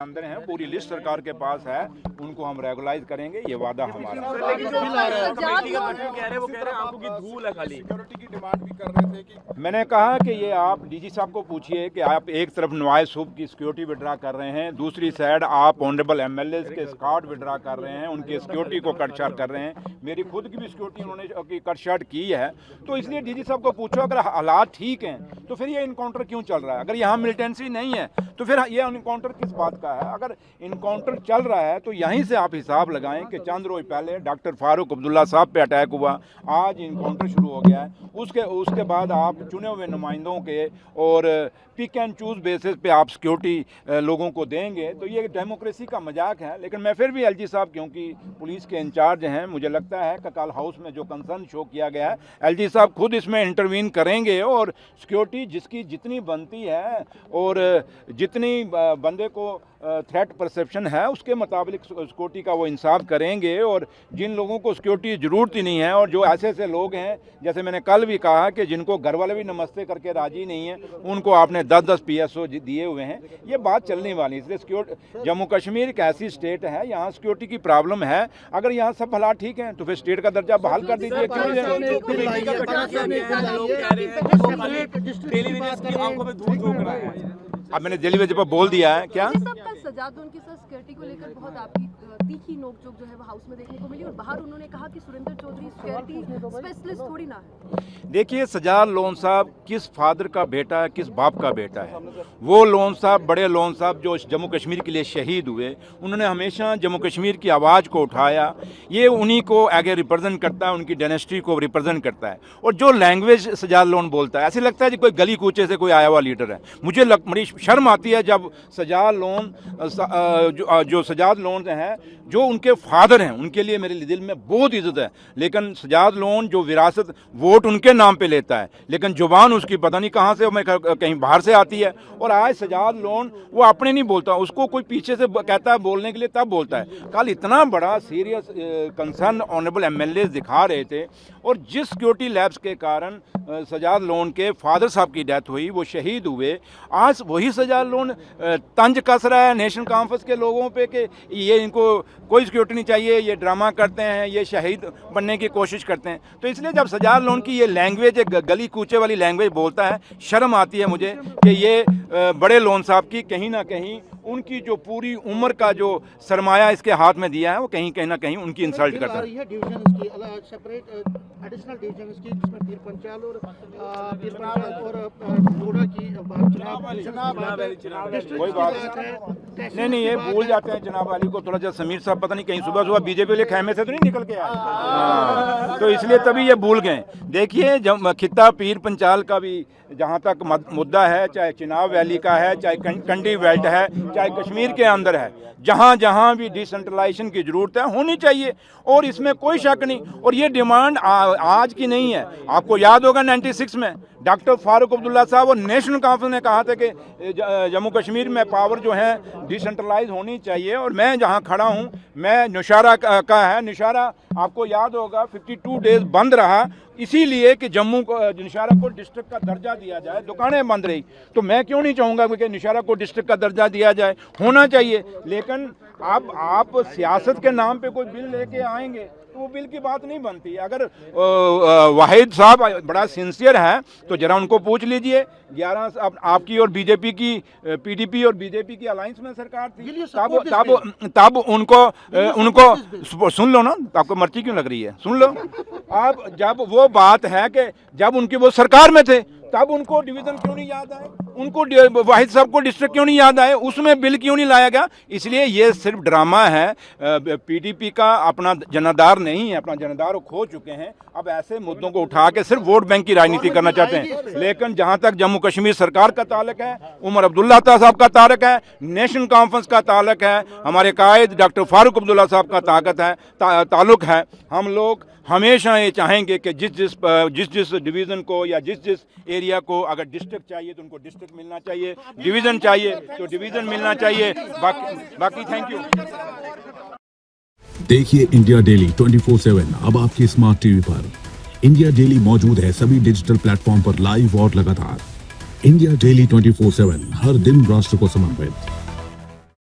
अंदर हैं, पूरी लिस्ट सरकार के पास है, उनको हम रेगुलाइज करेंगे, ये वादा हमारा। मैंने कहा कि ये आप डीजी साहब को पूछिए कि आप एक तरफ नवाज सूब की सिक्योरिटी विड्रा कर रहे हैं, दूसरी साइड आप ऑनरेबल एमएलए के स्कॉट विड्रा कर रहे हैं, उनकी सिक्योरिटी को कट शार्ट कर रहे हैं। मेरी खुद की भी सिक्योरिटी उन्होंने कट शार्ट की है, तो इसलिए डीजी साहब को पूछो अगर हालात ठीक हैं तो फिर ये इनकाउंटर क्यों चल रहा है? अगर यहाँ मिलिटेंसी नहीं है तो फिर ये इनकाउंटर किस बात का है? अगर इनकाउंटर चल रहा है तो यहीं से आप हिसाब लगाएं कि चंद रोज पहले डॉक्टर फारूक अब्दुल्ला साहब पे अटैक हुआ, आज इनकाउंटर शुरू हो गया है। उसके बाद आप चुने हुए नुमाइंदों के और पिक एंड चूज बेसिस पे आप सिक्योरिटी लोगों को देंगे, तो ये डेमोक्रेसी का मजाक है। लेकिन मैं फिर भी एलजी साहब, क्योंकि पुलिस के इंचार्ज हैं, मुझे लगता है कि कल हाउस में जो कंसर्न शो किया गया है, एलजी साहब खुद इसमें इंटरवीन करेंगे और सिक्योरिटी जिसकी जितनी बनती है और जितनी बंदे को थ्रेट परसेप्शन है उसके मुताबिक सिक्योरिटी का वो इंसाफ करेंगे। और जिन लोगों को सिक्योरिटी की ज़रूरत ही नहीं है और जो ऐसे लोग हैं, जैसे मैंने कल भी कहा कि जिनको घर वाले भी नमस्ते करके राजी नहीं है, उनको आपने 10-10 PSO दिए हुए हैं, ये बात चलने वाली। इसलिए सिक्योरिटी, जम्मू कश्मीर एक ऐसी स्टेट है, यहाँ सिक्योरिटी की प्रॉब्लम है। अगर यहाँ सब हालात ठीक हैं तो फिर स्टेट का दर्जा बहाल कर दीजिए। अब मैंने दिल्ली वजह पर बोल दिया है क्या सजाद उनके साथ सिक्योरिटी को लेकर बहुत आपकी तीखी नोकझोंक जो है वो हाउस में देखने को मिली और बाहर उन्होंने कहा कि सुरेंद्र चौधरी सिक्योरिटी स्पेशलिस्ट थोड़ी ना है। देखिए, सजाद लोन साहब किस फादर का बेटा है, किस बाप का बेटा है? वो लोन साहब, बड़े लोन साहब जो जम्मू कश्मीर के लिए शहीद हुए, उन्होंने हमेशा जम्मू कश्मीर की आवाज़ को उठाया। ये उन्हीं को आगे रिप्रेजेंट करता है, उनकी डायनेस्टी को रिप्रेजेंट करता है। और जो लैंग्वेज सजाद लोन बोलता है, ऐसे लगता है कि कोई गली कूचे से कोई आया हुआ लीडर है। मुझे बड़ी शर्म आती है जब सजाद लोन जो सजाद लोन हैं, जो उनके फादर हैं, उनके लिए मेरे दिल में बहुत इज्जत है। लेकिन सजाद लोन जो विरासत वोट उनके नाम पे लेता है, लेकिन जुबान उसकी पता नहीं कहाँ से, मैं कहीं बाहर से आती है। और आज सजाद लोन वो अपने नहीं बोलता, उसको कोई पीछे से कहता है बोलने के लिए, तब बोलता है। कल इतना बड़ा सीरियस कंसर्न ऑनरेबल एमएलए दिखा रहे थे, और जिस सिक्योरिटी लैब्स के कारण सजाद लोन के फादर साहब की डेथ हुई, वो शहीद हुए, आज वही सजाद लोन तंज कस रहा है नेशनल कॉन्फ्रेंस के लोगों पे कि ये इनको कोई सिक्योरिटी नहीं चाहिए, ये ड्रामा करते हैं, ये शहीद बनने की कोशिश करते हैं। तो इसलिए जब सजाद लोन की ये लैंग्वेज, गली कूचे वाली लैंग्वेज बोलता है, शर्म आती है मुझे कि ये बड़े लोन साहब की कहीं ना कहीं उनकी जो पूरी उम्र का जो सरमाया इसके हाथ में दिया है, वो कहीं ना कहीं उनकी इंसल्ट करता है। कोई बात नहीं, ये भूल जाते हैं जनाब वाली को। थोड़ा सा समीर साहब पता नहीं कहीं सुबह बीजेपी वाले खेमे से तो नहीं निकल के आए, तो इसलिए तभी ये भूल गए। देखिए, जब खित्ता पीर पंचाल का भी जहाँ तक मुद्दा है, चाहे चिनाब वैली का है, चाहे कंडी बेल्ट है, चाहे कश्मीर के अंदर है, जहाँ जहाँ भी डिसेंट्रलाइजेशन की ज़रूरत है, होनी चाहिए, और इसमें कोई शक नहीं। और ये डिमांड आज की नहीं है। आपको याद होगा 96 में डॉक्टर फारूक अब्दुल्ला साहब और नेशनल कॉन्फ्रेंस ने कहा था कि जम्मू कश्मीर में पावर जो है डिसेंट्रलाइज होनी चाहिए। और मैं जहाँ खड़ा हूँ, मैं नौशहरा का है, नौशहरा आपको याद होगा 52 डेज बंद रहा, इसीलिए कि जम्मू को, नौशहरा को डिस्ट्रिक्ट का दर्जा दिया जाए, दुकानें बंद रही। तो मैं क्यों नहीं चाहूँगा कि नौशहरा को डिस्ट्रिक्ट का दर्जा दिया जाए, होना चाहिए। लेकिन अब आप सियासत के नाम पे कोई बिल लेके आएंगे तो वो बिल की बात नहीं बनती। अगर वाहिद साहब बड़ा सिंसियर है तो जरा उनको पूछ लीजिए, 11 आपकी और बीजेपी की, पीडीपी और बीजेपी की अलायंस में सरकार थी, तब उनको सुन लो ना, आपको मर्ची क्यों लग रही है, सुन लो। अब जब वो बात है कि जब उनकी वो सरकार में थे, तब उनको डिवीज़न क्यों नहीं याद आए, उनको वाहिद साहब को डिस्ट्रिक्ट क्यों नहीं याद आए, उसमें बिल क्यों नहीं लाया गया? इसलिए ये सिर्फ ड्रामा है। पीडीपी का अपना जनाधार नहीं है, अपना जनाधार वो खो चुके हैं। अब ऐसे मुद्दों को उठा के सिर्फ वोट बैंक की राजनीति करना चाहते हैं। लेकिन जहाँ तक जम्मू कश्मीर सरकार का ताल्लुक है, उमर अब्दुल्ला साहब का ताल्लुक है, नेशनल कॉन्फ्रेंस का ताल्लुक है, हमारे कायद डॉक्टर फारूक अब्दुल्ला साहब का ताल्लुक है, हम लोग हमेशा ये चाहेंगे कि जिस डिवीज़न को या जिस एरिया को अगर डिस्ट्रिक्ट चाहिए तो उनको डिस्ट्रिक्ट मिलना चाहिए, डिवीज़न चाहिए तो डिवीज़न मिलना चाहिए। बाकी थैंक यू। देखिए इंडिया डेली 24/7 अब आपके स्मार्ट टीवी पर। इंडिया डेली मौजूद है सभी डिजिटल प्लेटफॉर्म पर लाइव और लगातार। इंडिया डेली 24/7 हर दिन राष्ट्र को समर्पित।